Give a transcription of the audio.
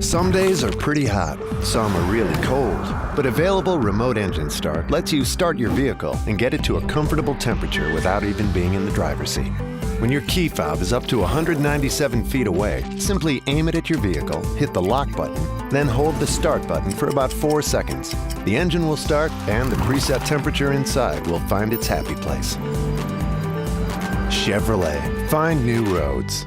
Some days are pretty hot, some are really cold, but available remote engine start lets you start your vehicle and get it to a comfortable temperature without even being in the driver's seat. When your key fob is up to 197 feet away, simply aim it at your vehicle, hit the lock button, then hold the start button for about 4 seconds. The engine will start and the preset temperature inside will find its happy place. Chevrolet. Find new roads.